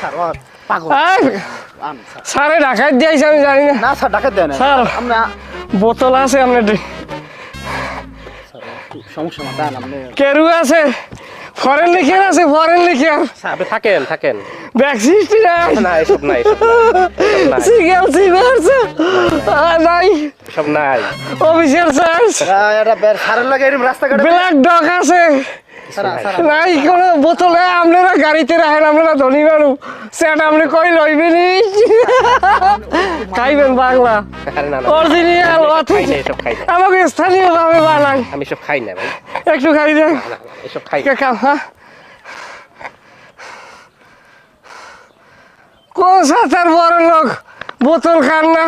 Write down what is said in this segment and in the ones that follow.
Sir পাগল স্যারে ডাকাত দিয়েছে আমি জানি না। না স্যার ডাকাত দেয় না স্যার আমরা বোতল আছে আপনার স্যার সমস্যা না দেন আপনি কেরু আছে ফরেন লিখিয়ার আছে ফরেন লিখিয়ার স্যার আপনি থাকেন ভ্যাকসিনটি নাই না এসব নাই সিগেল সিভার্স নাই এসব নাই অফিসার চার্জ এটা বের সারের লাগে এরকম রাস্তাঘাটে ব্ল্যাক ডগ আছে স্যার স্যার নাই কোনো বোতলে আপনারা গাড়িতে রাখেন আপনারা ধনী মানুষ সেটা আপনি কই লইবেনি খাইবেন বাংলা আরে না অরিজিনাল খাই না এসব খাই না আমাকে স্থানীয় ভাবে বানাই আমি এসব খাই না ভাই একটু খাই দেন না এসব খাই কে খাও হ্যাঁ কোন সাঁতার বড় লোক বোতল খান না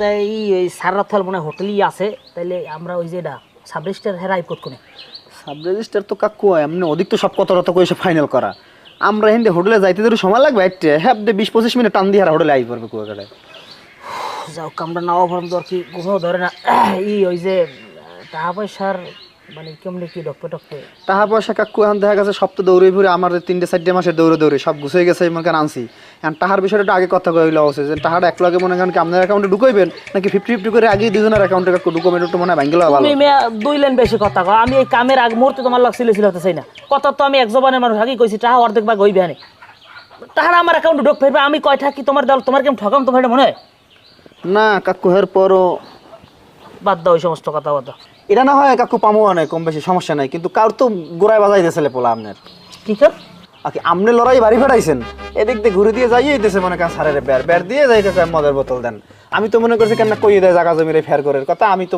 তাই এই সারাথল মনে হোটেলই আছে তাইলে আমরা ওই যে সাব রেজিস্টার হেরাই পদ কোনে সাব রেজিস্টার তো কাকু এমনি অধিক তো সব কথা করে এসে ফাইনাল করা আমরা হিন্দে হোটেলে যাইতে ধরে সময় লাগবে একটা হ্যাঁ 20-25 মিনিট টান দিয়ে আর হোটেলে আই পড়বে কুয়াকাটায় যাও আমরা নাও ভরম দর কি ঘুমো ধরে না ওই যে টাকা পয়সার মানে কেমনি কি ডক্টর টাকা পয়সা কাকু এখন দেখা গেছে সব তো দৌড়ে ঘুরে আমার 3-4 মাসের দৌড়ে সব গুছিয়ে গেছে মনে করেন আনছি এখন টাকার বিষয়টা আগে কথা কইলে আছে যে টাকাটা এক লগে মনে করেন কি আপনার অ্যাকাউন্টে ঢুকাইবেন নাকি 50-50 করে আগে দুজনের অ্যাকাউন্টে কাকু ঢুকাবেন একটু মনে হয় ভাঙ্গিলে ভালো তুমি মেয়া 2 লাইন বেশি কথা কও আমি এই কামের আগ মুহূর্তে তোমার লগ ছিল হতে চাই না কথা তো আমি এক জবানের মানুষ আগে কইছি টাকা অর্ধেক ভাগ হইবে না টাকা আমার অ্যাকাউন্টে ঢুক ফেরবে আমি কয়টা কি তোমার দল তোমার কেমন ঠকাম তোমার মনে হয় না কাকু এর পরও বাদ দাও ওই সমস্ত কথা বাদ দাও এটা না হয় কাকু পামো অনেক কম বেশি সমস্যা নাই কিন্তু কার তো গোড়ায় বাজাই দিয়েছিল পোলা আপনার কি কর আকি আমনে লড়াই বাড়ি ফেটাইছেন এদিক দিয়ে ঘুরে দিয়ে যাইয়ে দিতেছে মনে করেন সারের বের দিয়ে যাই কাকু মদের বোতল দেন আমি তো মনে করছি কেন কইয়ে দেয় জায়গা জমিরে ফের করে কথা আমি তো